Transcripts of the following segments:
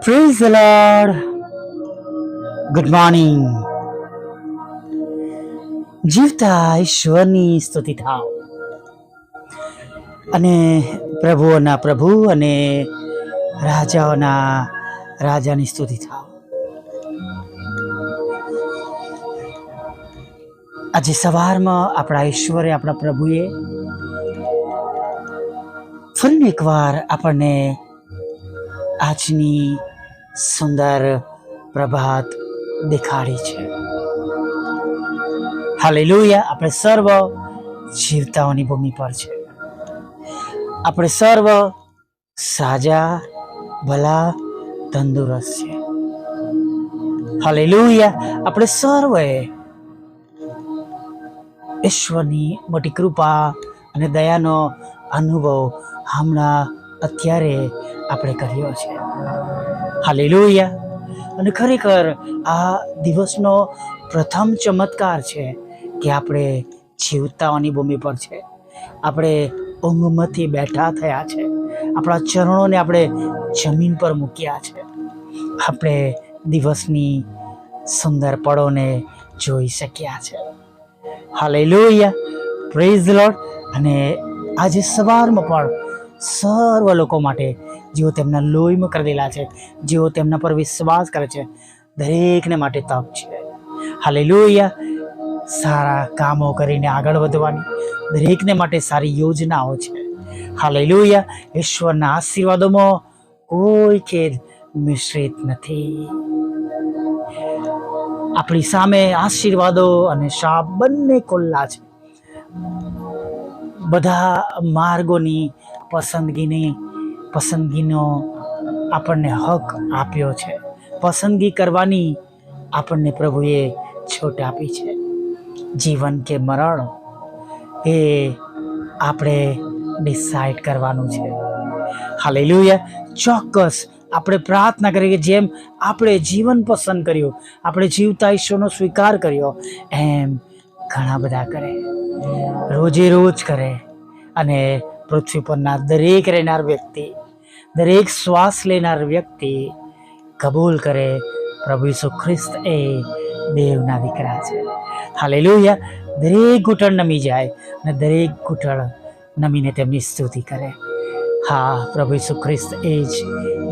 Praise the lord. Good morning. જીવતા ઈશ્વરની સ્તુતિ થાવ અને પ્રભુઓના પ્રભુ અને રાજાઓના રાજાની સ્તુતિ થાવ. આજે સવારમાં આપણા ઈશ્વરે, આપણા પ્રભુએ ફરી એકવાર આપણને આજની સુંદર પ્રભાત દેખાડી છે. હાલેલુયા. આપણે સર્વ જીવતાઓની ભૂમિ પર છે. આપણે સર્વ સાજા, ભલા, તંદુરસ્ત છે. હાલેલુયા. આપણે સર્વે ઈશ્વરની મોટી કૃપા અને દયાનો અનુભવ હમણાં અત્યારે આપણે કર્યો છે. હાલેલુયા. અને ખરેખર આ દિવસનો પ્રથમ ચમત્કાર છે કે આપણે જીવતાઓની ભૂમિ પર છે. આપણે ઊંઘમાંથી બેઠા થયા છે. આપણા ચરણોને આપણે જમીન પર મૂક્યા છે. આપણે દિવસની સુંદર પળોને જોઈ શક્યા છે. હાલેલુયા. Praise the lord. અને આજે સવારમાં પણ સર્વ લોકો માટે, જેઓ તેમના લોહીમાં કરેલા છે, જેઓ તેમના પર વિશ્વાસ કરે છે, દરેકને માટે તક છે. હાલેલુયા. સારા કામો કરીને આગળ વધવાની દરેકને માટે સારી યોજનાઓ છે. હાલેલુયા. ઈશ્વરના આશીર્વાદોમાં કોઈ ખેદ મિશ્રિત નથી. આપણી સામે આશીર્વાદો અને શાપ બંને ખુલ્લા છે. બધા માર્ગોની પસંદગીનો આપણને હક આપ્યો છે. પસંદગી કરવાની આપણને પ્રભુએ છૂટ આપી છે. જીવન કે મરણ એ આપણે ડિસાઈડ કરવાનું છે. હાલેલુયા. ચોક્કસ આપણે પ્રાર્થના કરીએ કે જેમ આપણે જીવન પસંદ કર્યું, આપણે જીવતા ઈશ્વરનો સ્વીકાર કર્યો, એમ ઘણા બધા કરે, રોજે રોજ કરે. અને પૃથ્વી પરના દરેક રહેનાર વ્યક્તિ, દરેક શ્વાસ લેનાર વ્યક્તિ કબૂલ કરે પ્રભુ ઈસુ ખ્રિસ્ત એ દેવના દીકરા છે. હાલેલુયા. દરેક ઘૂંટણ નમી જાય અને દરેક ઘૂંટણ નમીને તેમની સ્તુતિ કરે. હા, પ્રભુ ઈસુ ખ્રિસ્ત એ જ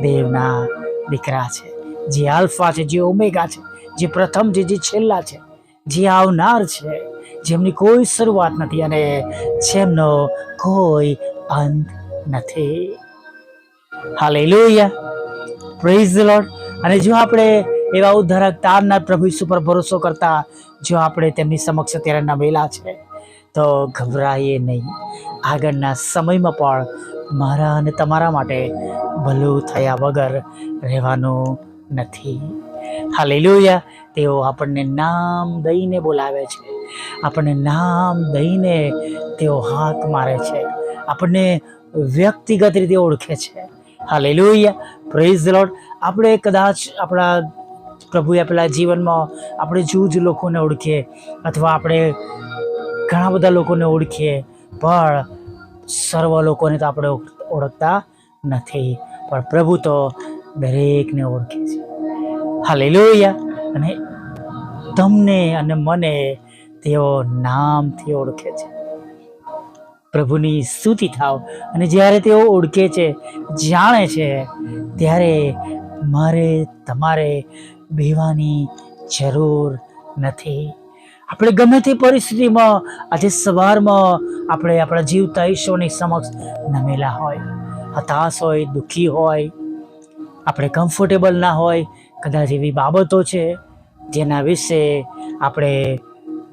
દેવના દીકરા છે, જે આલ્ફા છે, જે ઓમેગા છે, જે પ્રથમ છે, જે છેલ્લા છે, જે આવનાર છે, જેમની કોઈ શરૂઆત નથી અને જેમનો કોઈ અંત નથી. હાલેલુયા. Praise the lord. અને જો આપણે એવા ઉદ્ધારક તારનાર પ્રભુ ઈસુ પર ભરોસો કરતા જો આપણે તેમની સમક્ષ અત્યારે નમેલા છે, તો ગભરાઈએ નહીં. આગળના સમયમાં પણ મારા અને તમારા માટે ભલું થયા વગર રહેવાનું નથી. હાલેલુયા. તેઓ આપણને નામ દઈને બોલાવે છે. આપણને નામ દઈને તેઓ હાથ મારે છે. આપણને વ્યક્તિગત રીતે ઓળખે છે. હાલેલુયા. Praise the lord. આપણે કદાચ આપણા પ્રભુએ આપેલા જીવનમાં આપણે જૂજ લોકોને ઓળખીએ અથવા આપણે ઘણા બધા લોકોને ઓળખીએ, પણ સર્વ લોકોને તો આપણે ઓળખતા નથી. પણ પ્રભુ તો દરેકને ઓળખે છે. હાલેલુયા. અને તમને અને મને તેઓ નામથી ઓળખે છે. પ્રભુની સ્તુતિ થાવ. અને જ્યારે તેઓ ઓળખે છે, જાણે છે, ત્યારે મારે તમારે બેવાની જરૂર નથી. આપણે ગમે તે પરિસ્થિતિમાં આજે સવારમાં આપણે આપણા જીવતા ઈશ્વરની સમક્ષ નમેલા હોય, હતાશ હોય, દુઃખી હોય, આપણે કમ્ફર્ટેબલ ના હોય, કદાચ એવી બાબતો છે જેના વિશે આપણે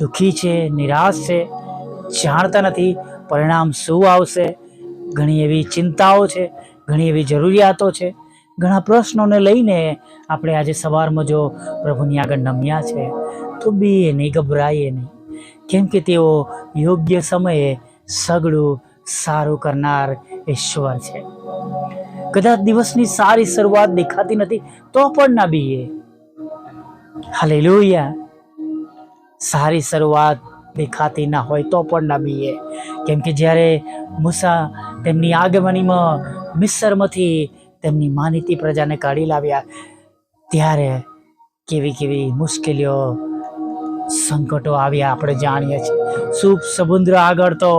દુઃખી છે, નિરાશ છે, જાણતા નથી પરિણામ શું આવશે. ઘણી એવી ચિંતાઓ છે, ઘણી એવી જરૂરિયાતો છે, ઘણા પ્રશ્નોને લઈને આપણે આજે સવારમાં જો પ્રભુની આગળ નમ્યા છે, તો બીએ નહીં, ગભરાઈએ નહીં. કેમ કે તેઓ યોગ્ય સમયે સગળું સારું કરનાર ઈશ્વર છે. કદાચ દિવસની સારી શરૂઆત દેખાતી નથી તો પણ ના બીએ. હાલેલુયા. સારી શરૂઆત દેખાતી ના હોય તો પણ ના બીએ. કેમ કે જ્યારે મૂસા તેમની આગમનીમાં મિસ્રમાંથી તેમની માનીતી પ્રજાને કાઢી લાવ્યા, ત્યારે કેવી કેવી મુશ્કેલીઓ સંકટો આવ્યા આપણે જાણીએ છીએ. શુભ સમુદ્ર આગળ તો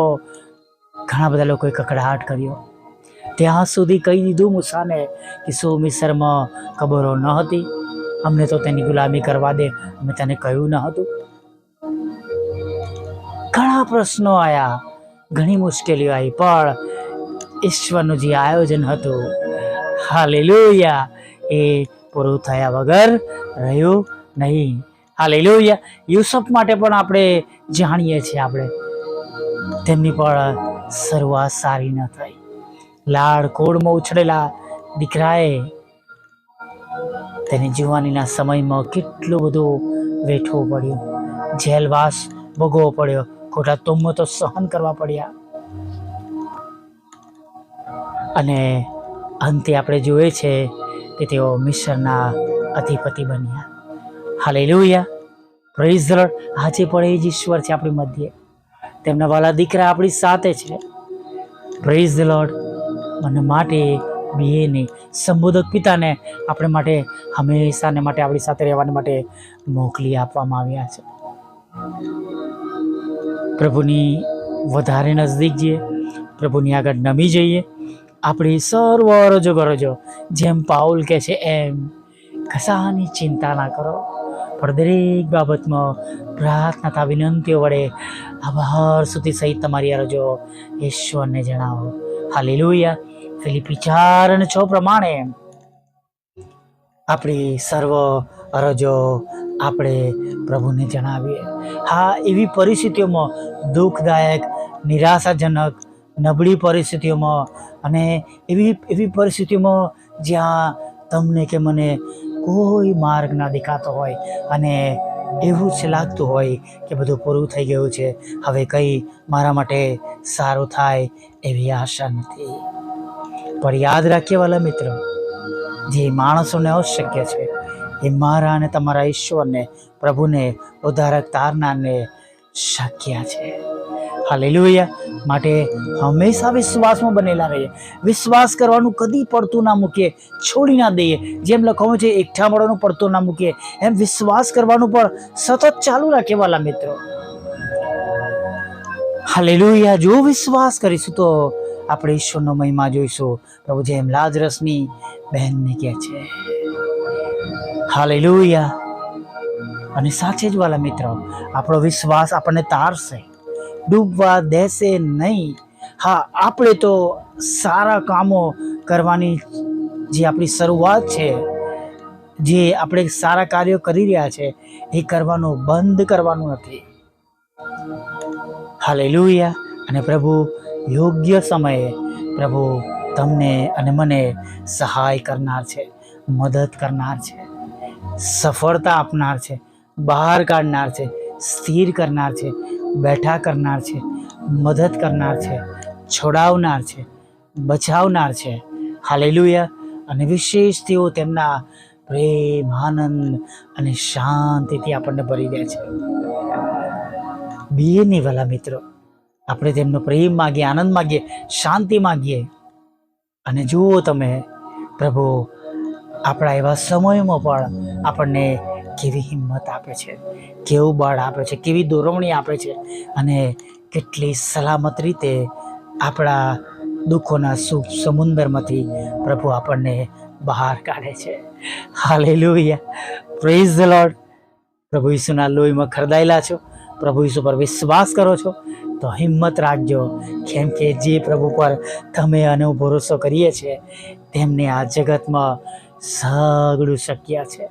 ઘણા બધા લોકોએ કકડાટ કર્યો. ત્યાં સુધી કહી દીધું મૂસાને કે શું મિસરમાં કબરો ન હતી? અમને તો તેની ગુલામી કરવા દે, અમે તને કહ્યું ન હતું? ઘણા પ્રશ્નો આવ્યા, ઘણી મુશ્કેલીઓ આવી, પણ ઈશ્વરનું જે આયોજન હતું, હાલેલુયા, એ પૂરું થયા વગર રહ્યું નહીં. હાલેલુયા. યુસુફ માટે પણ આપણે જાણીએ છીએ, આપણે તેમની પણ શરૂઆત સારી ન થઈ. લાડ કોળમાં ઉછળેલા દીકરાએ તેની જુવાનીના સમયમાં કેટલું બધું વેઠવું પડ્યું, જેલવાસ ભોગવવો પડ્યો, ખોટા તોમતો સહન કરવા પડ્યા, અને અંતે આપણે જોઈએ છે કે તેઓ મિસ્રના અધિપતિ બન્યા. Hallelujah, praise the lord. આજે પણ એ જ ઈશ્વર છે આપણી મધ્યે, તેમના વાલા દીકરા આપણી સાથે છે. Praise the lord. મને માટે બેને સંબોધક પિતાને આપણે માટે હંમેશાને માટે આપણી સાથે રહેવાને માટે મોકલી આપવામાં આવ્યા છે. પ્રભુની વધારે નજદીક જઈએ, પ્રભુની આગળ નમી જઈએ, આપણી સર્વ અરજો ગરજો, જેમ પાઉલ કહે છે એમ કશાની ચિંતા ના કરો, પણ દરેક બાબતમાં પ્રાર્થના વિનંતીઓ વડે આભાર સુધી સહિત તમારી અરજો ઈશ્વરને જણાવો. હાલેલુયા. ફિલિપી 4:6 પ્રમાણે આપણી સર્વ અરજો આપણે પ્રભુને જણાવીએ. હા, એવી પરિસ્થિતિઓમાં, દુઃખદાયક, નિરાશાજનક, નબળી પરિસ્થિતિઓમાં, અને એવી પરિસ્થિતિઓમાં જ્યાં તમને કે મને કોઈ માર્ગ ના દેખાતો હોય, અને એવું જ લાગતું હોય કે બધું પૂરું થઈ ગયું છે, હવે કંઈ મારા માટે સારું થાય એવી આશા નથી. પણ યાદ રાખીએ વાલા મિત્રો, જે માણસોને અશક્ય છે એ મારા અને તમારા ઈશ્વરને, પ્રભુને, ઉદ્ધારક તારનારને શક્ય છે. હાલેલુયા. માટે હંમેશા વિશ્વાસમાં બનેલા રહીએ. વિશ્વાસ કરવાનું કદી પડતું ના મૂકીએ, છોડી ના દઈએ. જેમ લખવાનું છે એકઠા મળવાનું પડતું ના મૂકીએ, એમ વિશ્વાસ કરવાનું પણ સતત ચાલુ રાખીએ વાલા મિત્રો. હાલેલુયા. જો વિશ્વાસ કરીશું તો આપણે ઈશ્વરનો મહિમા જોઈશું. પ્રભુ જેમ લાજરસની બહેનને કહે છે. હાલેલુયા. અને સાચે જ વાલા મિત્રો, આપણો વિશ્વાસ આપણને તારશે, ડૂબવા દેશે નહીં. હા, આપણે તો સારા કામો કરવાની જે આપણી શરૂઆત છે, જે આપણે સારા કાર્યો કરી રહ્યા છે, એ કરવાનું બંધ કરવાનું નથી. હાલેલુયા. અને પ્રભુ યોગ્ય સમયે પ્રભુ તમને અને મને સહાય કરનાર છે, મદદ કરનાર છે, સફળતા આપનાર છે, બહાર કાઢનાર છે, સ્થિર કરનાર છે, બેઠા કરનાર છે, મદદ કરનાર છે, છોડાવનાર છે, બચાવનાર છે. હાલેલુયા. અને વિશેષ તેઓ તેમના પ્રેમ, આનંદ અને શાંતિથી આપણને ભરી દે છે. બેની વાલા મિત્રો, આપણે તેમનો પ્રેમ માગીએ, આનંદ માગીએ, શાંતિ માગીએ, અને જુઓ તમે, પ્રભુ આપણા એવા સમયોમાં પણ આપણને કેવી હિંમત આપે છે, કેવું બળ આપે છે, કેવી દોરવણી આપે છે, અને કેટલી સલામત રીતે આપણા દુઃખોના સુખ સમુદ્રમાંથી પ્રભુ આપણને બહાર કાઢે છે. હાલેલુયા. Praise the lord. પ્રભુ ઈસુના લોહીમાં ખરદાયેલા છો, પ્રભુ ઈસુ પર વિશ્વાસ કરો છો તો હિંમત રાખજો, કેમ કે જે પ્રભુ પર તમે અને હું ભરોસો કરીએ છીએ તેમને આ જગતમાં સગળું શક્ય છે.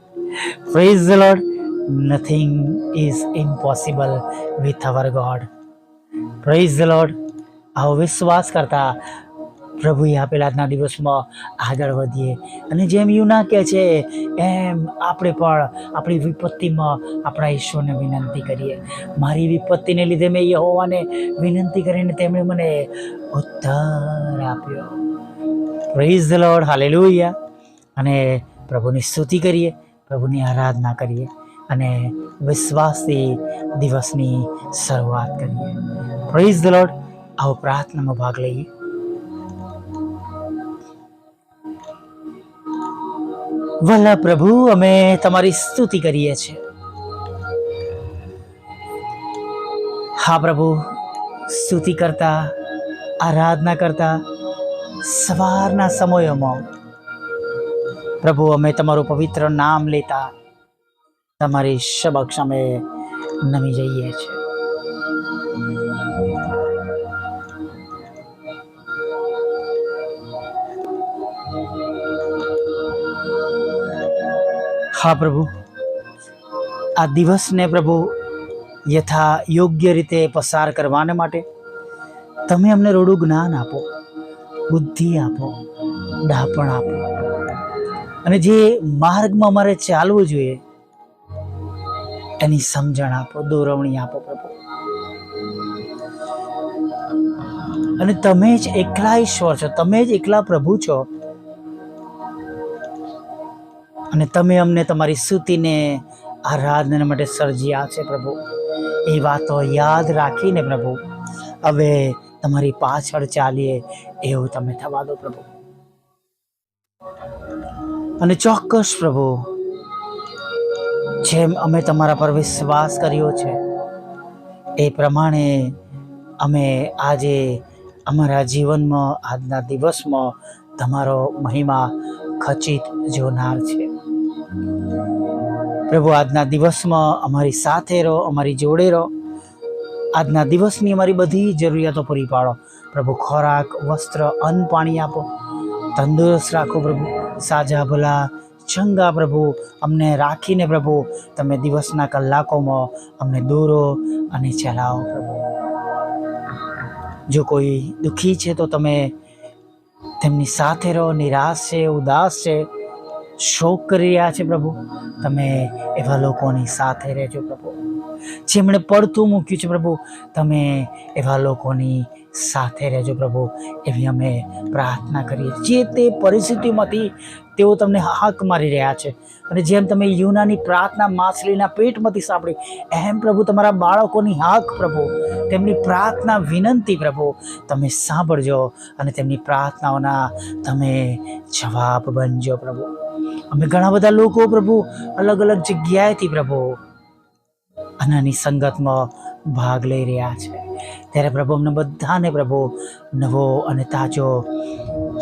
Praise the lord. Nothing is impossible with our God. Praise the lord. આવો વિશ્વાસ કરતા પ્રભુએ આપેલા આજના દિવસમાં આગળ વધીએ, અને જેમ યુના કહે છે એમ આપણે પણ આપણી વિપત્તિમાં આપણા ઈશ્વરને વિનંતી કરીએ. મારી વિપત્તિને લીધે મેં યહોવાને વિનંતી કરીને તેમણે મને ઉત્તર આપ્યો. Praise the lord. હાલેલુયા. અને પ્રભુની સ્તુતિ કરીએ, પ્રભુની આરાધના કરીએ, અને વિશ્વાસથી દિવસની શરૂઆત કરીએ. Praise the lord. આવો પ્રાર્થનામાં ભાગ લઈએ. વલ્લા પ્રભુ, અમે તમારી સ્તુતિ કરીએ છીએ. હા પ્રભુ, સ્તુતિ કરતા, આરાધના કરતા સવારના સમયોમાં પ્રભુ અમે તમારું પવિત્ર નામ લેતા તમારી સમક્ષ અમે નમી જઈએ છીએ. હા પ્રભુ, આ દિવસને પ્રભુ યથા યોગ્ય રીતે પસાર કરવાને માટે તમે અમને રોડું જ્ઞાન આપો, બુદ્ધિ આપો, ડાપણ આપો, અને જે માર્ગમાં અમારે ચાલવું જોઈએ એની સમજણ આપો, દોરવણી આપો પ્રભુ. અને તમે જ એકલા ઈશ્વર છો, તમે જ એકલા પ્રભુ છો, અને તમે અમને તમારી સ્તુતિને આરાધના માટે સર્જ્યા છે પ્રભુ. એ વાતો યાદ રાખીને પ્રભુ હવે તમારી પાછળ ચાલીએ એવું તમે થવા દો પ્રભુ. અને ચોક્કસ પ્રભુ, જેમ અમે તમારા પર વિશ્વાસ કર્યો છે એ પ્રમાણે અમે આજે અમારા જીવનમાં આજના દિવસમાં તમારો મહિમા ખચિત જોનાર છે પ્રભુ. આજના દિવસમાં અમારી સાથે રહો, અમારી જોડે રહો. આજના દિવસની અમારી બધી જરૂરિયાતો પૂરી પાડો પ્રભુ. ખોરાક, વસ્ત્ર, અન્ન, પાણી આપો. તંદુરસ્ત રાખો પ્રભુ, સાજા ભલા ચંગા પ્રભુ અમને રાખીને પ્રભુ તમે દિવસના કલાકોમાં અમને દોરો અને ચલાવો પ્રભુ. જો કોઈ દુઃખી છે તો તમે તેમની સાથે રહો. નિરાશ છે, ઉદાસ છે, શોક કરી રહ્યા છે પ્રભુ, તમે એવા લોકોની સાથે રહેજો પ્રભુ. જેમણે પડતું મૂક્યું છે પ્રભુ, તમે એવા લોકોની સાથે રહેજો પ્રભુ. એવી અમે પ્રાર્થના કરીએ. જે તે પરિસ્થિતિમાંથી તેઓ તમને હાક મારી રહ્યા છે, અને જેમ તમે યુનાની પ્રાર્થના માછલીના પેટમાંથી સાંભળી, એમ પ્રભુ તમારા બાળકોની હાક પ્રભુ, તેમની પ્રાર્થના વિનંતી પ્રભુ તમે સાંભળજો, અને તેમની પ્રાર્થનાઓના તમે જવાબ બનજો પ્રભુ. અમે ઘણા બધા લોકો પ્રભુ અલગ અલગ જગ્યાએથી પ્રભુ આનાની સંગતમાં ભાગ લઈ રહ્યા છે, ત્યારે પ્રભુ અમને બધાને પ્રભુ નવો અને તાજો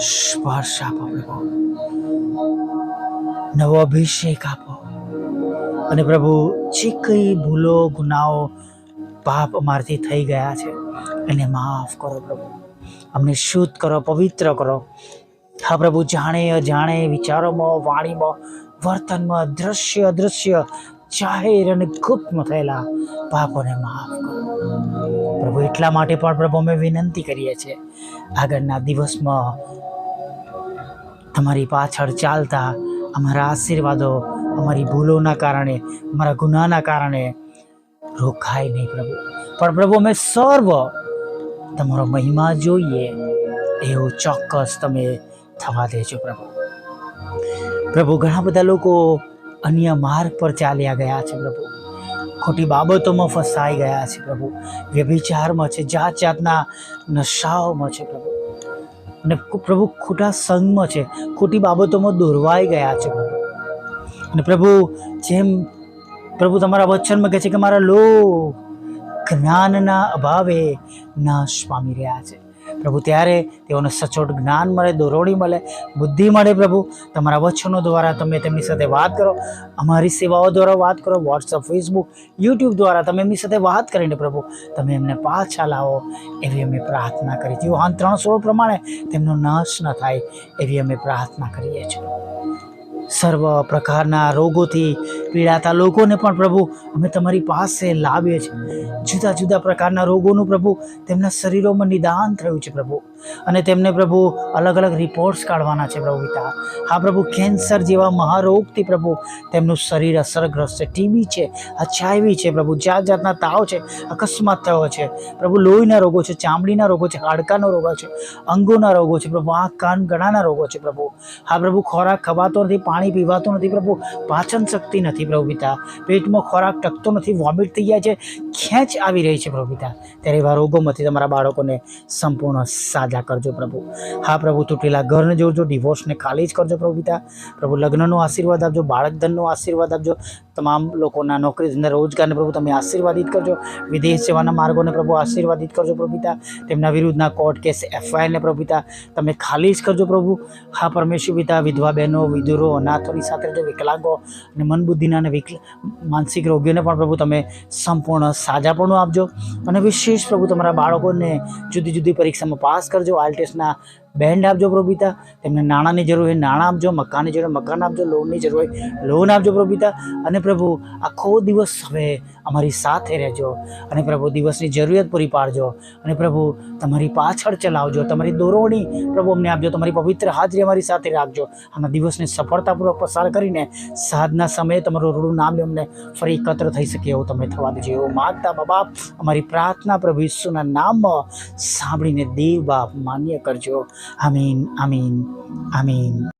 સ્પર્શ આપો પ્રભુ, નવો અભિષેક આપો. અને પ્રભુ જે કઈ ભૂલો, ગુનાઓ, પાપ અમારથી થઈ ગયા છે એને માફ કરો પ્રભુ. અમને શુદ્ધ કરો, પવિત્ર કરો. હા પ્રભુ, જાણે અજાણે વિચારોમાં, વાણીમાં, વર્તનમાં, દ્રશ્ય અદૃશ્ય, જાહેર અને ગુપ્તમાં થયેલા પાપોને માફ કરો પ્રભુ. એટલા માટે પણ પ્રભુ અમે વિનંતી કરીએ છીએ, આગળના દિવસમાં તમારી પાછળ ચાલતા અમારા આશીર્વાદો અમારી ભૂલોના કારણે, અમારા ગુનાના કારણે રોકાય નહીં પ્રભુ. પણ પ્રભુ અમે સર્વ તમારો મહિમા જોઈએ એવું ચોક્કસ તમે થવા દેજો પ્રભુ. પ્રભુ ઘણા બધા લોકો અન્ય માર્ગ પર ચાલ્યા ગયા છે પ્રભુ, ખોટી બાબતોમાં ફસાઈ ગયા છે પ્રભુ, વ્યભિચારમાં છે, જાત જાતના નશાઓમાં છે પ્રભુ, અને પ્રભુ ખોટા સંગમાં છે, ખોટી બાબતોમાં દોરવાઈ ગયા છે પ્રભુ. અને પ્રભુ જેમ પ્રભુ તમારા વચનમાં કહે છે કે મારા લોક જ્ઞાનના અભાવે નાશ પામી રહ્યા છે પ્રભુ, ત્યારે તેઓને સચોટ જ્ઞાન મળે, દોરવણી મળે, બુદ્ધિ મળે પ્રભુ. તમારા વચનો દ્વારા તમે તેમની સાથે વાત કરો, અમારી સેવાઓ દ્વારા વાત કરો, વોટ્સઅપ, ફેસબુક, યુટ્યુબ દ્વારા તમે એમની સાથે વાત કરીને પ્રભુ તમે એમને પાછા લાવો એવી અમે પ્રાર્થના કરી. યોહાન 3:16 પ્રમાણે તેમનો નાશ ન થાય એવી અમે પ્રાર્થના કરીએ છીએ. સર્વ પ્રકારના રોગોથી પીડાતા લોકોને પણ પ્રભુ અમે તમારી પાસે લાવીએ છીએ. જુદા જુદા પ્રકારના રોગોનું પ્રભુ તેમના શરીરોમાં નિદાન થયું છે પ્રભુ, અને તેમને પ્રભુ અલગ અલગ રિપોર્ટ્સ કાઢવાના છે પ્રભુ પિતા. હા પ્રભુ, કેન્સર જેવા મહારોગથી પ્રભુ તેમનું શરીર અસરગ્રસ્ત છે, ટીબી છે, HIV છે પ્રભુ, જાત જાતના તાવ છે, અકસ્માત થયો છે પ્રભુ, લોહીના રોગો છે, ચામડીના રોગો છે, હાડકાનો રોગો છે, અંગોના રોગો છે પ્રભુ, આંખ કાન ગળાના રોગો છે પ્રભુ. હા પ્રભુ, ખોરાક ખવાતો નથી, પાણી પીવાતું નથી પ્રભુ, પાચન શક્તિ નથી પ્રભુ પિતા, પેટમાં ખોરાક ટકતો નથી, વોમિટ થઈ જાય છે, ખેંચ આવી રહી છે પ્રભુ પિતા, ત્યારે એવા રોગોમાંથી તમારા બાળકોને સંપૂર્ણ સાજા કરજો પ્રભુ. હા પ્રભુ, તૂટેલા ઘરને જોડજો, ડિવોર્સને ખાલી જ કરજો પ્રભુ પિતા. પ્રભુ, લગ્નનો આશીર્વાદ આપજો, બાળક ધનનો આશીર્વાદ આપજો, તમામ લોકોના નોકરી ધંધા રોજગારને પ્રભુ તમે આશીર્વાદિત કરજો, વિદેશ સેવાના માર્ગોને પ્રભુ આશીર્વાદિત કરજો પ્રભુ પિતા. તેમના વિરુદ્ધના કોર્ટ કેસ FIRને પ્રભુ પિતા તમે ખાલી જ કરજો પ્રભુ. હા પરમેશ્વર પિતા, વિધવા બહેનો, વિધુરો, અનાથોની સાથે જો વિકલાંગો અને મન બુદ્ધિના અને માનસિક રોગીઓને પણ પ્રભુ તમે સંપૂર્ણ સાજાપણું આપજો. અને વિશેષ પ્રભુ તમારા બાળકોને જુદી જુદી પરીક્ષામાં પાસ કરજો, IELTSના બેન્ડ આપજો પ્રભુ પિતા. તેમને નાણાંની જરૂર હોય નાણાં આપજો, મકાનની જરૂર મકાન આપજો, લોનની જરૂર હોય લોન આપજો પ્રભુ પિતા. અને પ્રભુ, આખો દિવસ હવે અમારી સાથે રહેજો અને પ્રભુ દિવસની જરૂરિયાત પૂરી પાડજો. અને પ્રભુ, તમારી પાછળ ચલાવજો, તમારી દોરવણી પ્રભુ અમને આપજો, તમારી પવિત્ર હાજરી અમારી સાથે રાખજો. આના દિવસને સફળતાપૂર્વક પસાર કરીને સાંજના સમયે તમારું રૂડું નામ લે અમને ફરી એકત્ર થઈ શકે એવું તમે થવા દેજો. એવું માગતા બાપ અમારી પ્રાર્થના પ્રભુ ઈસુના નામમાં સાંભળીને દેવ બાપ માન્ય કરજો. આમીન, આમીન, આમીન.